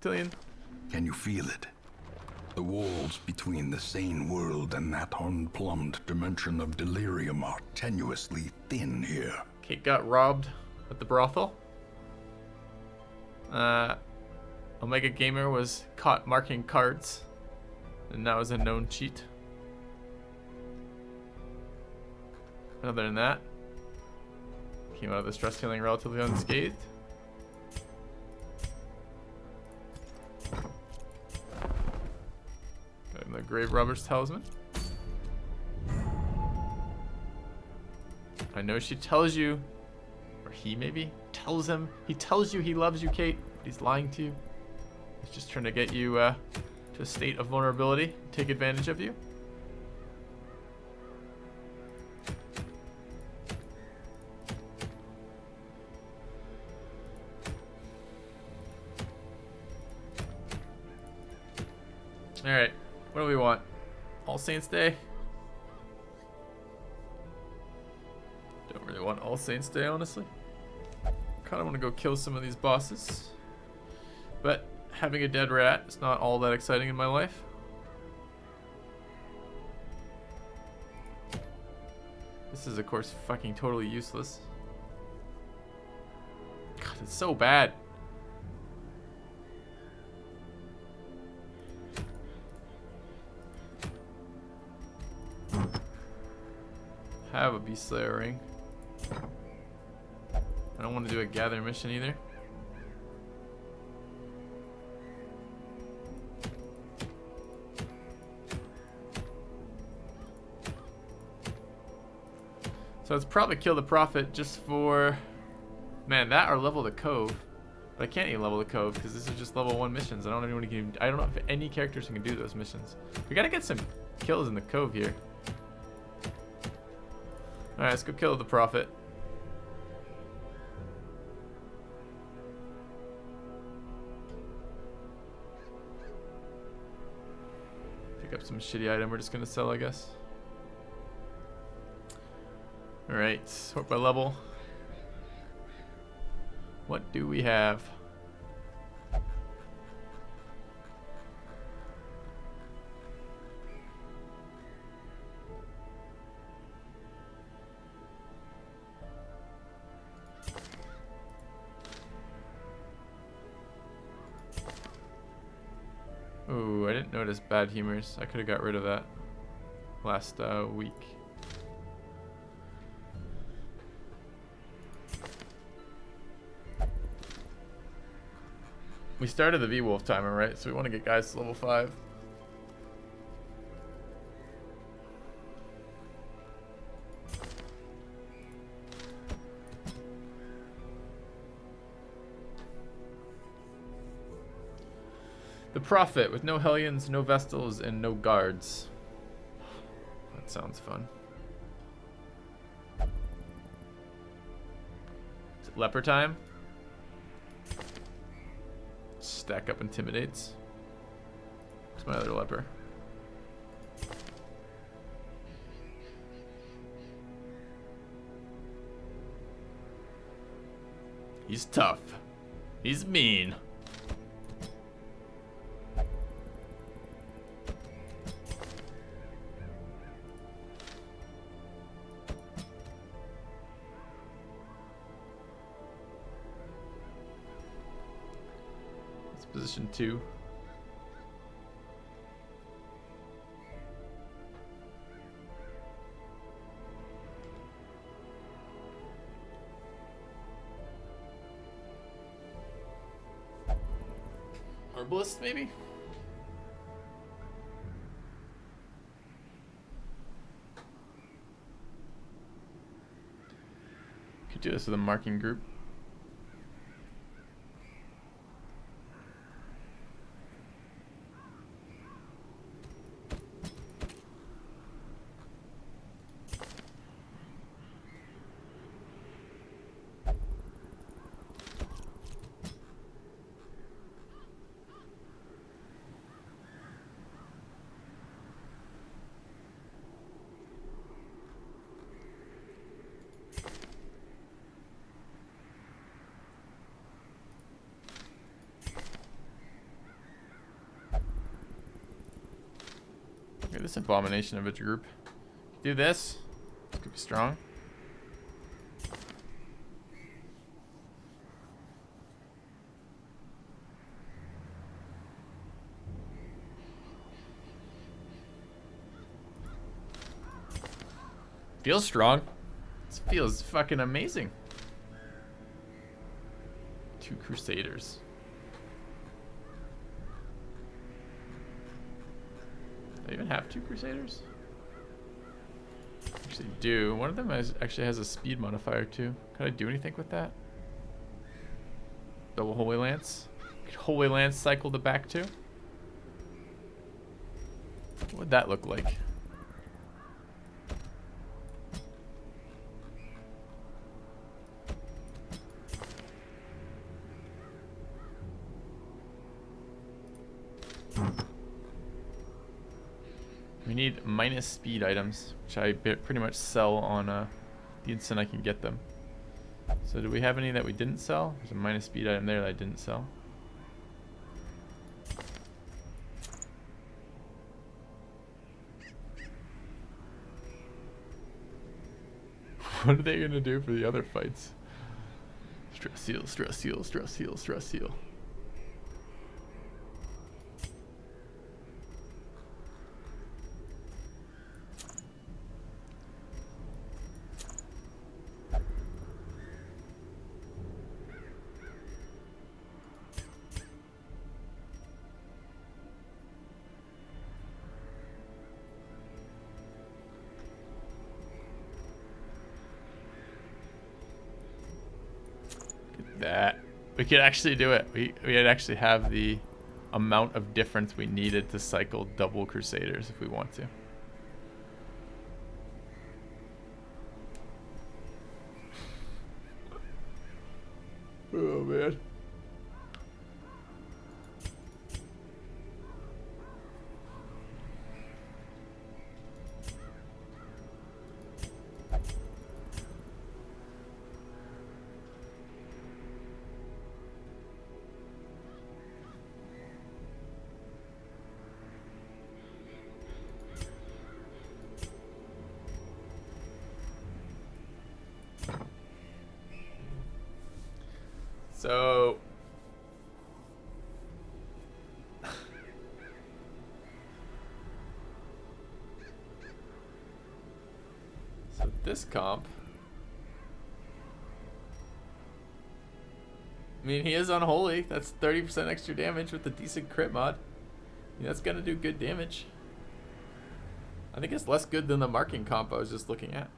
Cotillion. Can you feel it? The walls between the sane world and that unplumbed dimension of delirium are tenuously thin here. Kate got robbed at the brothel. Omega Gamer was caught marking cards, and that was a known cheat. Other than that, came out of the stress feeling relatively unscathed. Got him the Grave Robber's Talisman. I know she tells you, or he maybe tells him, he tells you he loves you, Kate, but he's lying to you. He's just trying to get you to a state of vulnerability, take advantage of you. Alright, what do we want? All Saints Day? Don't really want All Saints Day, honestly. Kinda wanna go kill some of these bosses. But having a dead rat is not all that exciting in my life. This is, of course, fucking totally useless. God, it's so bad. Have a Beast Slayer ring. I don't want to do a gather mission either. So let's probably kill the Prophet just for, man, that or level the Cove. But I can't even level the Cove because this is just level 1 missions. I don't know if any characters can do those missions. We gotta get some kills in the Cove here. Alright, let's go kill the Prophet. Pick up some shitty item we're just gonna sell, I guess. Alright, sort by level. What do we have? Ooh, I didn't notice bad humors. I could have got rid of that last week. We started the V-Wolf timer, right? So we want to get guys to level 5. The Prophet with no Hellions, no Vestals, and no guards. That sounds fun. Is it leper time? Stack up intimidates. Where's my other leper? He's tough. He's mean. Position 2. Herbalist, maybe? Could do this with a marking group. this abomination of a group. Do this. This could be strong. Feels strong. This feels fucking amazing. 2 Crusaders. Do I even have 2 Crusaders? Actually do. One of them actually has a speed modifier too. Can I do anything with that? Double Holy Lance? Could Holy Lance cycle the back too? What would that look like? We need minus speed items, which I pretty much sell on the instant I can get them. So do we have any that we didn't sell? There's a minus speed item there that I didn't sell. What are they gonna do for the other fights? Stress seal, stress seal, stress seal, stress seal. That we could actually do it. We actually have the amount of difference we needed to cycle double Crusaders if we want to. Oh man. So this comp, I mean, he is unholy. That's 30% extra damage with a decent crit mod. I mean, that's gonna do good damage. I think it's less good than the marking comp I was just looking at.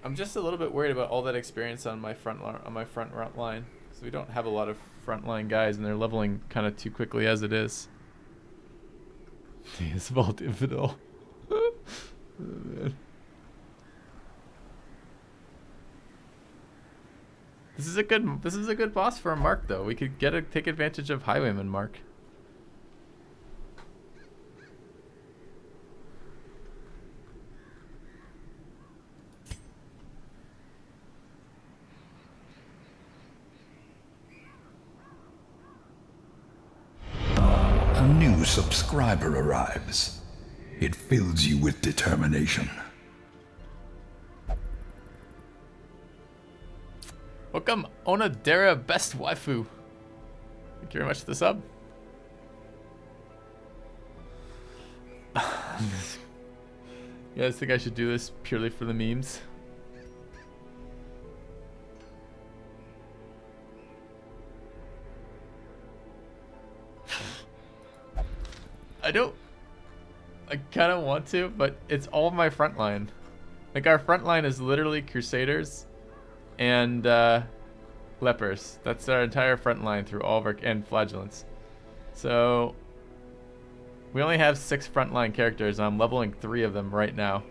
I'm just a little bit worried about all that experience on my front line, because we don't have a lot of frontline guys, and they're leveling kind of too quickly as it is. The Asphalt Infidel. Oh, man. This is a good boss for a Mark though. We could take advantage of Highwayman Mark. A new subscriber arrives. It fills you with determination. Welcome, Onodera Best Waifu. Thank you very much for the sub. You guys think I should do this purely for the memes? I kind of want to, but it's all my front line. Like, our front line is literally Crusaders and Lepers. That's our entire front line through all of our, and Flagellants. So we only have 6 frontline characters, and I'm leveling 3 of them right now.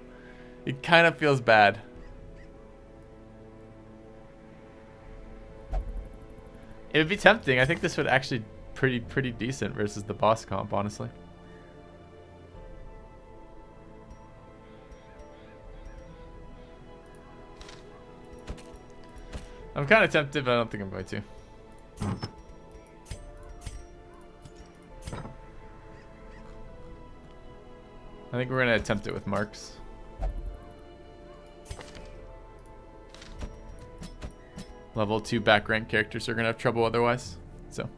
It kind of feels bad. It would be tempting. I think this would actually pretty decent versus the boss comp, honestly. I'm kind of tempted, but I don't think I'm going to. I think we're going to attempt it with marks. Level 2 back rank characters are going to have trouble otherwise. So.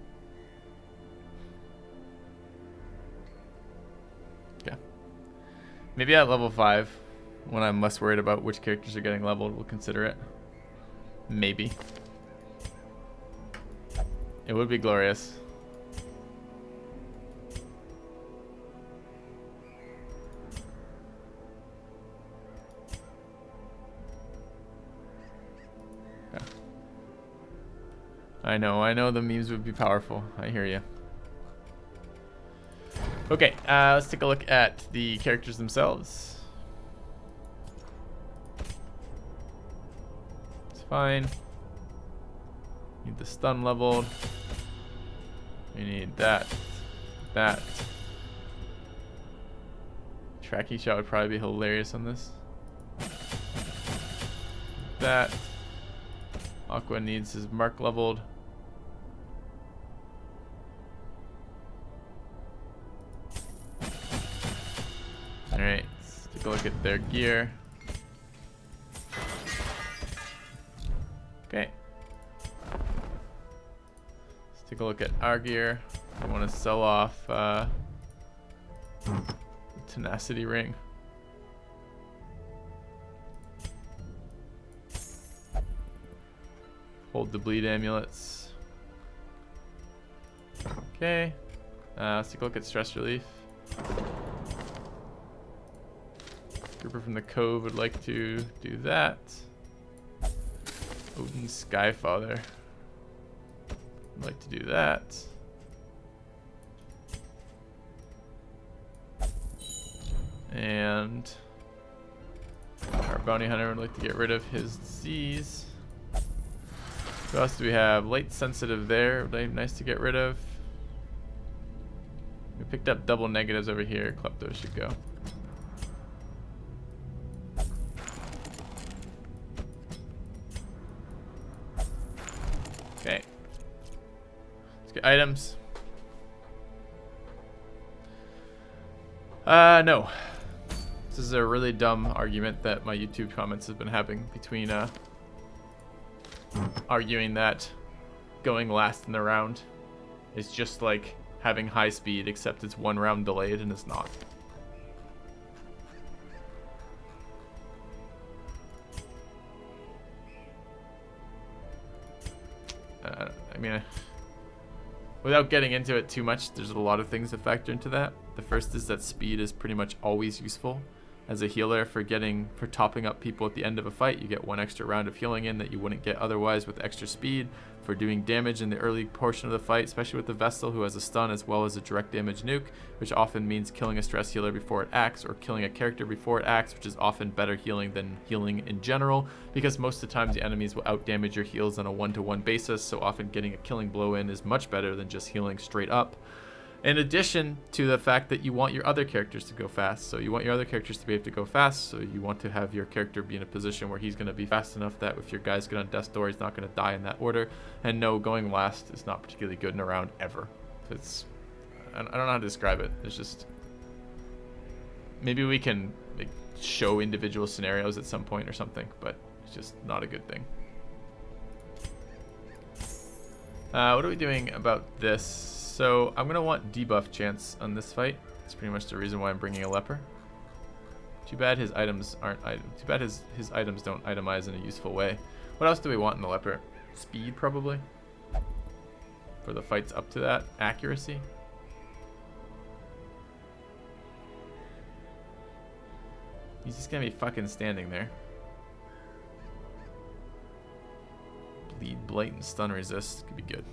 Yeah. Maybe at level 5, when I'm less worried about which characters are getting leveled, we'll consider it. Maybe. It would be glorious. Yeah. I know the memes would be powerful. I hear you. Okay, let's take a look at the characters themselves. It's fine. Need the stun leveled. We need that. Tracking shot would probably be hilarious on this. That. Aqua needs his mark leveled. Alright, let's take a look at their gear. Okay. Let's take a look at our gear. We want to sell off tenacity ring. Hold the bleed amulets. Okay. Let's take a look at stress relief. Grouper from the Cove would like to do that. Odin Skyfather would like to do that. And our bounty hunter would like to get rid of his disease. What else do we have? Light sensitive there. Would be nice to get rid of. We picked up double negatives over here. Klepto should go. Okay. Let's get items. No. This is a really dumb argument that my YouTube comments have been having between arguing that going last in the round is just like having high speed, except it's 1 round delayed, and it's not. I mean, without getting into it too much, there's a lot of things that factor into that. The first is that speed is pretty much always useful. As a healer, for topping up people at the end of a fight, you get 1 extra round of healing in that you wouldn't get otherwise with extra speed. For doing damage in the early portion of the fight, especially with the Vestal, who has a stun as well as a direct damage nuke, which often means killing a stress healer before it acts, or killing a character before it acts, which is often better healing than healing in general, because most of the times the enemies will out-damage your heals on a 1-to-1 basis, so often getting a killing blow in is much better than just healing straight up. In addition to the fact that you want your other characters to go fast. So you want your other characters to be able to go fast, so you want to have your character be in a position where he's going to be fast enough that if your guy's going to death door, he's not going to die in that order. And no, going last is not particularly good in a round ever. It's, I don't know how to describe it. It's just, maybe we can like show individual scenarios at some point or something, but it's just not a good thing. What are we doing about this? So I'm gonna want debuff chance on this fight. That's pretty much the reason why I'm bringing a leper. Too bad his items aren't. Too bad his items don't itemize in a useful way. What else do we want in the leper? Speed probably. For the fights up to that. Accuracy. He's just gonna be fucking standing there. Bleed, blatant, stun resist could be good.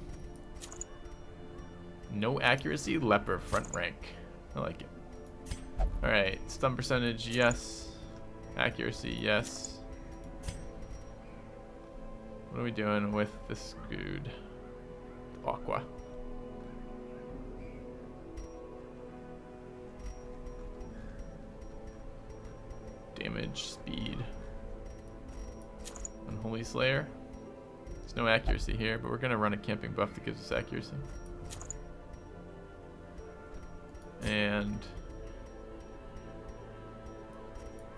No accuracy, leper, front rank. I like it. Alright, stun percentage, yes. Accuracy, yes. What are we doing with this dude? Aqua. Damage, speed. Unholy Slayer. There's no accuracy here, but we're gonna run a camping buff that gives us accuracy. And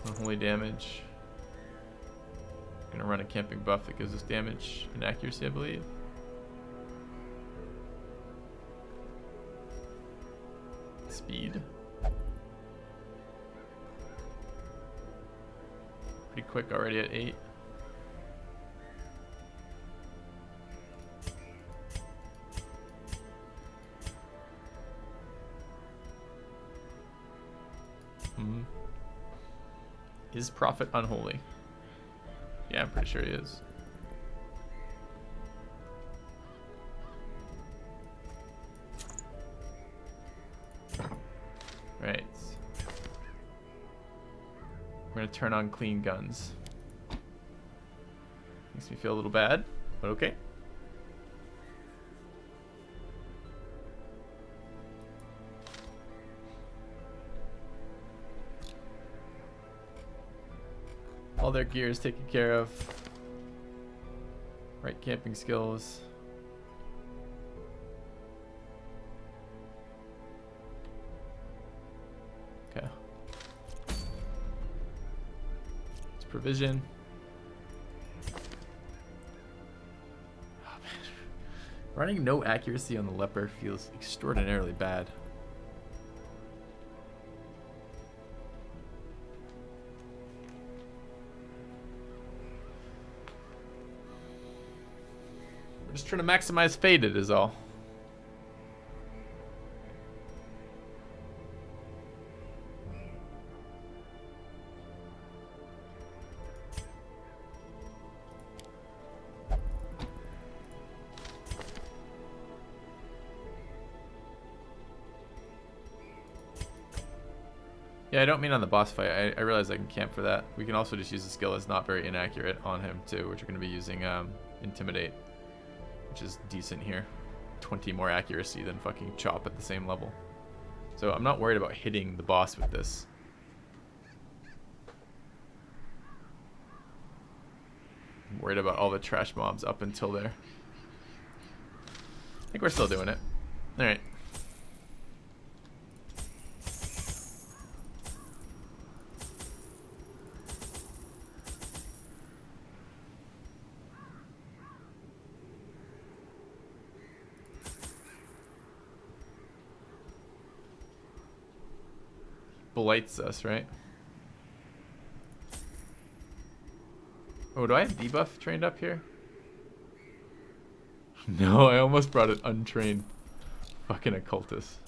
unholy damage. Gonna run a camping buff that gives us damage and accuracy, I believe. Speed. Pretty quick already at 8. Is Prophet unholy? Yeah, I'm pretty sure he is. Right. We're gonna turn on clean guns. Makes me feel a little bad, but okay. All their gear is taken care of. Right camping skills. Okay. It's provision. Oh, man. Running no accuracy on the leper feels extraordinarily bad. We're just trying to maximize faded is all. Yeah, I don't mean on the boss fight. I realize I can camp for that. We can also just use the skill that's not very inaccurate on him too, which we're going to be using Intimidate, which is decent here. 20 more accuracy than fucking Chop at the same level. So I'm not worried about hitting the boss with this. I'm worried about all the trash mobs up until there. I think we're still doing it. Alright. Blights us, right? Oh, do I have debuff trained up here? No, I almost brought it untrained. Fucking occultist.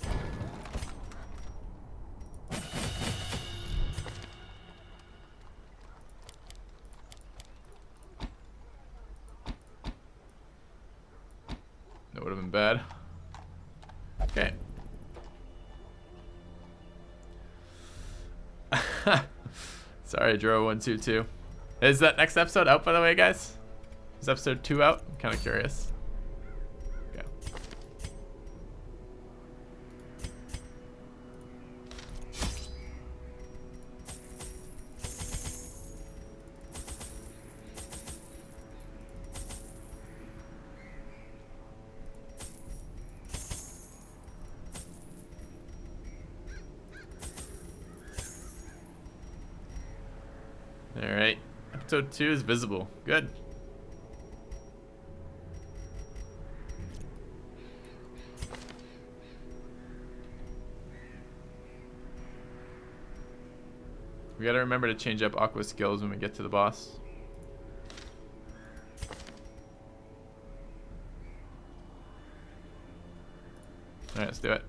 That would have been bad. Okay. Sorry, Dro122. Is that next episode out, by the way, guys? Is episode 2 out? I'm kind of curious. Okay. Alright. Episode 2 is visible. Good. We gotta remember to change up Aqua's skills when we get to the boss. Alright, let's do it.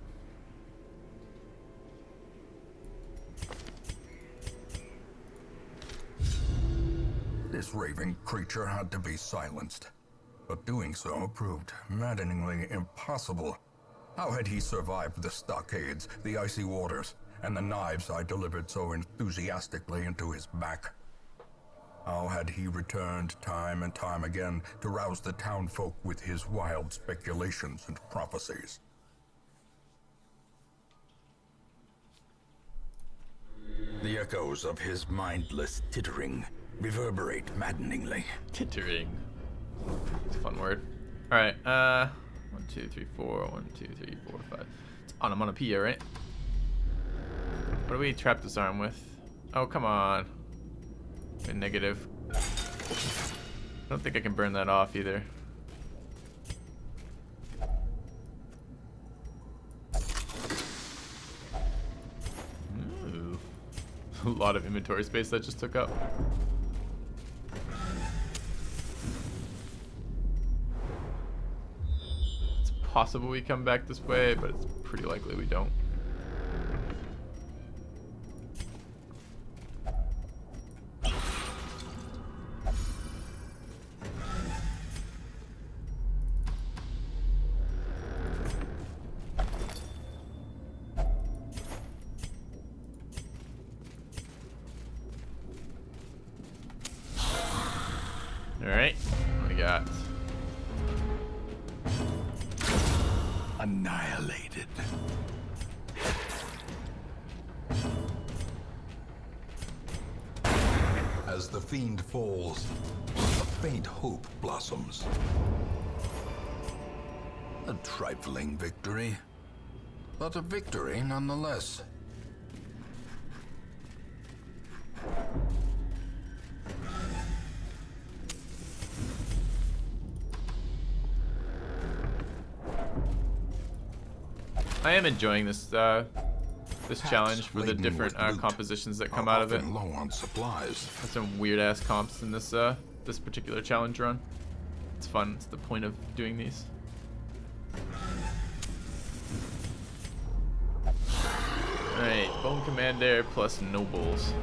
This raving creature had to be silenced, but doing so proved maddeningly impossible. How had he survived the stockades, the icy waters, and the knives I delivered so enthusiastically into his back? How had he returned time and time again to rouse the townfolk with his wild speculations and prophecies? The echoes of his mindless tittering reverberate maddeningly. Tittering. It's a fun word. All right. 1, 2, 3, 4. 1, 2, 3, 4, 5. It's onomatopoeia, right? What do we trap this arm with? Oh, come on. A negative. I don't think I can burn that off either. Ooh. A lot of inventory space that just took up. It's possible we come back this way, but it's pretty likely we don't. Alright, what do we got? Annihilated. As the fiend falls, a faint hope blossoms. A trifling victory, but a victory nonetheless. I am enjoying this this challenge for the different compositions that come out of it. Low on supplies. There's some weird ass comps in this this particular challenge run. It's fun. It's the point of doing these. Alright, Bone Commander plus Nobles.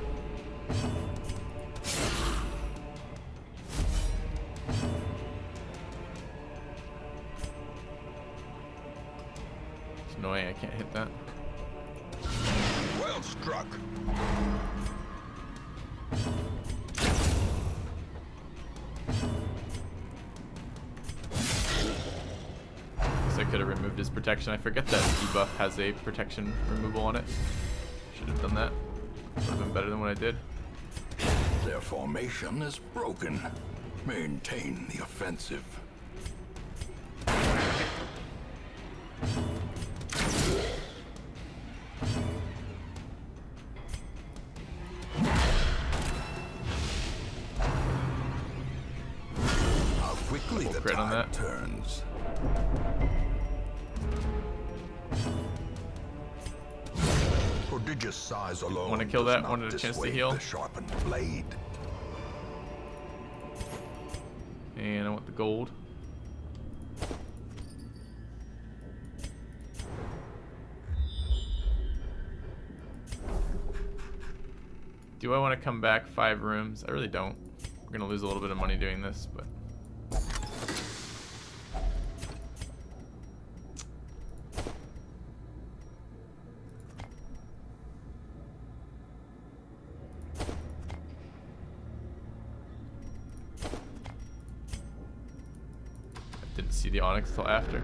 It's annoying, I can't hit that. Well struck. I could have removed his protection. I forget that debuff has a protection removal on it. Should have done that. Would have been better than what I did. Their formation is broken. Maintain the offensive. How quickly the crit on tide that. turns. Prodigious size alone. Want to kill does that? not Wanted a chance to dissuade heal. the sharpened blade. And I want the gold. Do I want to come back 5 rooms? I really don't. We're going to lose a little bit of money doing this, but... Didn't see the Onyx till after.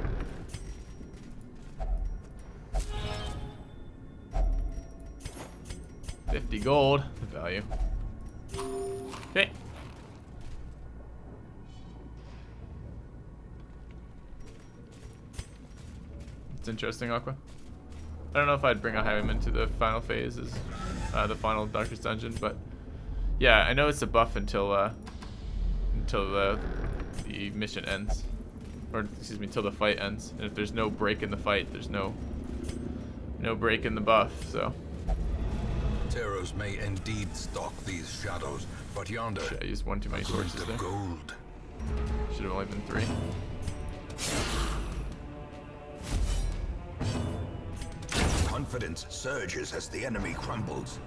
$50 gold, the value. Okay. It's interesting, Aqua. I don't know if I'd bring a Highwayman to the final phase, the final Darkest Dungeon, but yeah, I know it's a buff until the mission ends. Or excuse me, till the fight ends. And if there's no break in the fight, there's no break in the buff. So Terrors may indeed stalk these shadows, but yonder, shit, I used one too many a glint sources of there. gold. Should have only been 3. Confidence surges as the enemy crumbles.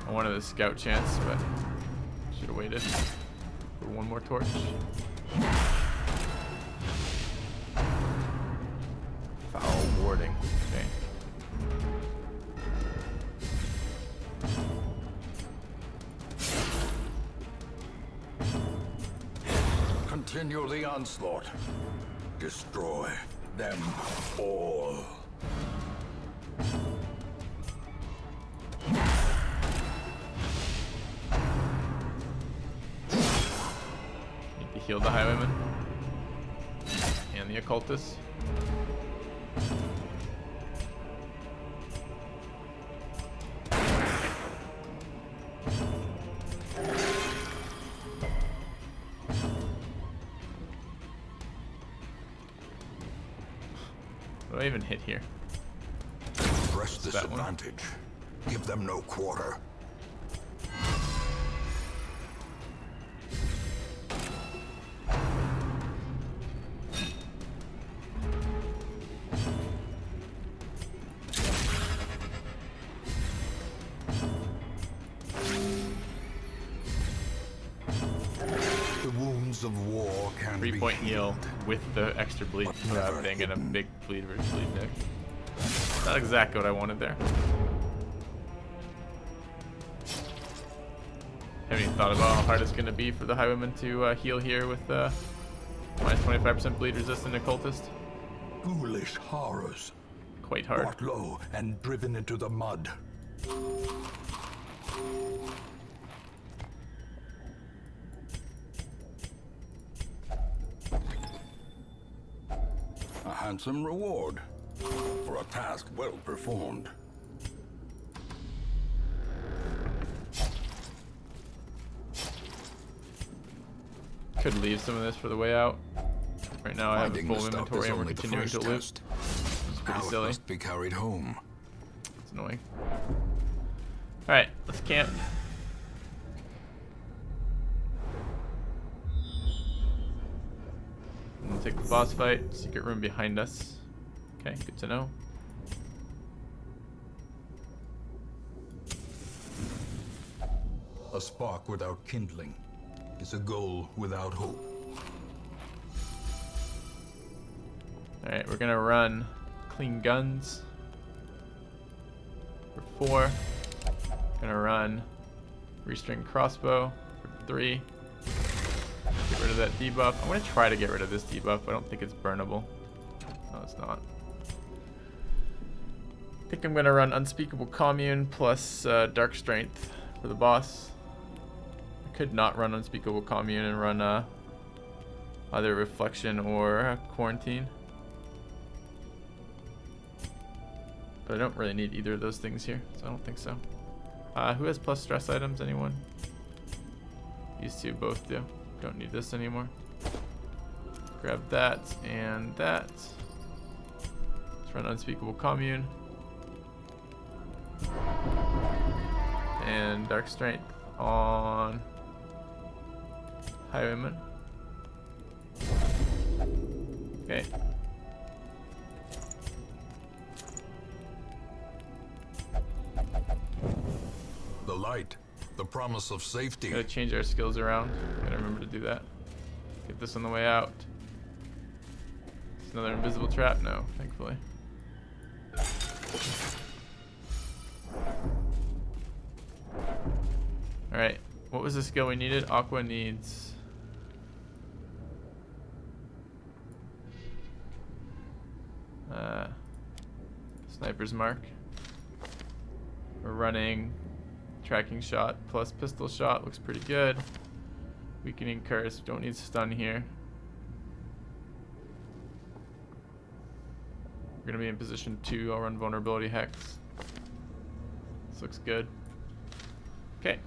I wanted a scout chance, but should have waited for one more torch. Foul warding. Okay. Continue the onslaught. Destroy them all. heal the highwayman and the occultist. What do I even hit here? Press this advantage. Give them no quarter. The wounds of war can be 3-point heal healed. with the extra bleed never thing and a hidden. big bleed versus bleed nick. Not exactly what I wanted there. Haven't even thought about how hard it's going to be for the highwayman to heal here with minus 25% bleed resistant occultist. Ghoulish horrors. Quite hard. Brought low and driven into the mud. A handsome reward for a task well performed. Could leave some of this for the way out. Right now I have a Finding full the stuff inventory is and we're only the continuing to first loot. test. It's pretty Now it silly. must be carried home. It's annoying. Alright, let's camp. And we'll take the boss fight. Secret room behind us. Okay, good to know. A spark without kindling is a goal without hope. Alright, we're gonna run clean guns for 4. Gonna run restring crossbow for 3. Get rid of that debuff. I'm gonna try to get rid of this debuff. I don't think it's burnable. No, it's not. I think I'm gonna run unspeakable commune plus dark strength for the boss. I could not run unspeakable commune and run either reflection or quarantine. But I don't really need either of those things here, so I don't think so. Who has plus stress items? Anyone? These two both do. Don't need this anymore. Grab that and that. Let's run unspeakable commune. And dark strength on highwayman. Okay. The light, the promise of safety. Gotta change our skills around. Gotta remember to do that. Get this on the way out. It's another invisible trap? No, thankfully. Alright, what was the skill we needed? Aqua needs... Sniper's Mark. We're running tracking shot plus pistol shot. Looks pretty good. Weakening curse. Don't need stun here. We're gonna be in position 2. I'll run vulnerability hex. This looks good. Okay.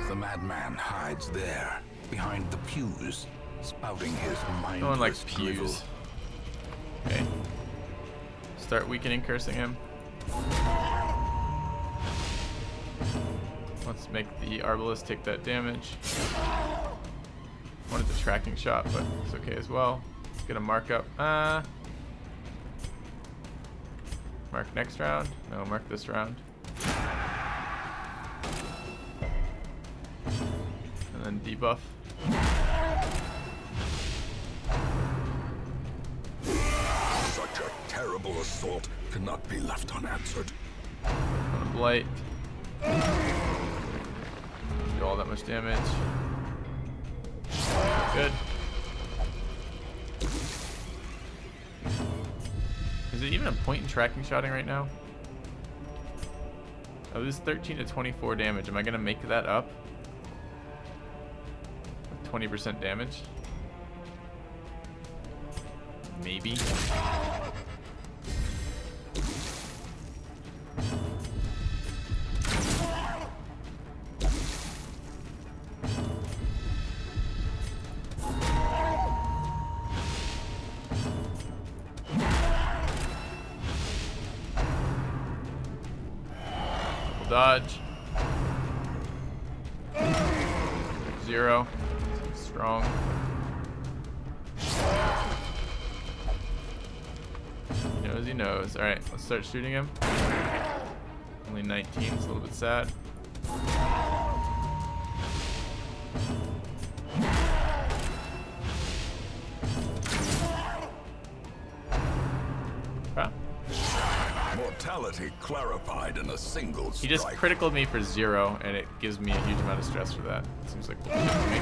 The madman hides there, behind the pews, spouting his mindless No one likes drivel. pews. Okay. Start weakening cursing him. Let's make the Arbalest take that damage. Wanted the tracking shot, but it's okay as well. Let's get a mark up. Mark next round. No, mark this round. And then debuff. Such a terrible assault cannot be left unanswered. On a blight. Do all that much damage. Good. Is it even a point in tracking shotting right now? I lose 13 to 24 damage. Am I gonna make that up? 20% damage? Maybe. Dodge. 0. Strong. He knows he knows. Alright, let's start shooting him. Only 19, it's a little bit sad. Ah. Mortality clarified in a single strike. He just criticaled me for 0, and it gives me a huge amount of stress for that. Seems like bullshit to me.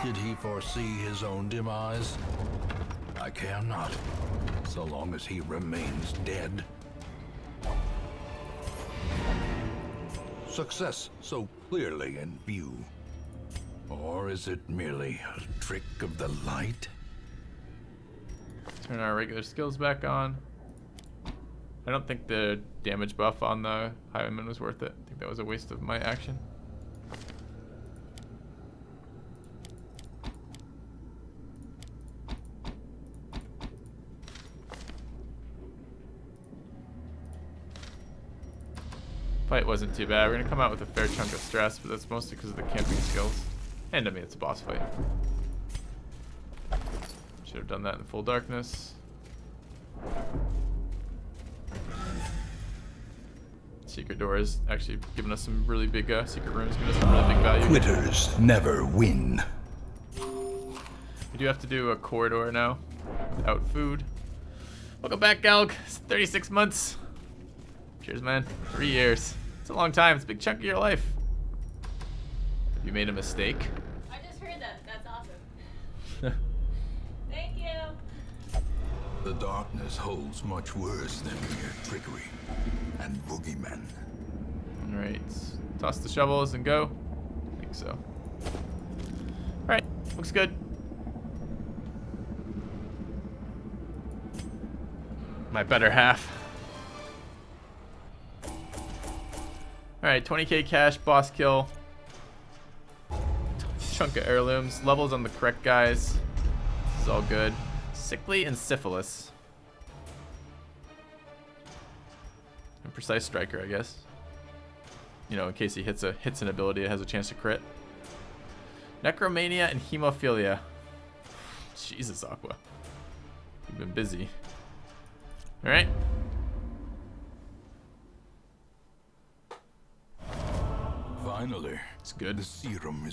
Did he foresee his own demise? I care not, so long as he remains dead. Success so clearly in view. Or is it merely a trick of the light? Turn our regular skills back on. I don't think the damage buff on the Highwayman was worth it. I think that was a waste of my action. Fight wasn't too bad. We're gonna come out with a fair chunk of stress, but that's mostly because of the camping skills. And I mean, it's a boss fight. Should have done that in full darkness. Secret door is actually giving us some really big, secret rooms giving us some really big value. Quitters never win. We do have to do a corridor now, without food. Welcome back, Galg. It's 36 months. Cheers, man. 3 years. It's a long time. It's a big chunk of your life. Have you made a mistake? I just heard that. That's awesome. Thank you. The darkness holds much worse than mere trickery and boogeymen. Alright. Toss the shovels and go. I think so. Alright. Looks good. My better half. Alright, 20k cash, boss kill. Chunk of heirlooms. Levels on the correct guys. This is all good. Sickly and syphilis. And precise striker, I guess. You know, in case he hits an ability, it has a chance to crit. Necromania and hemophilia. Jesus, Aqua. You've been busy. Alright. Finally, It's good. the serum is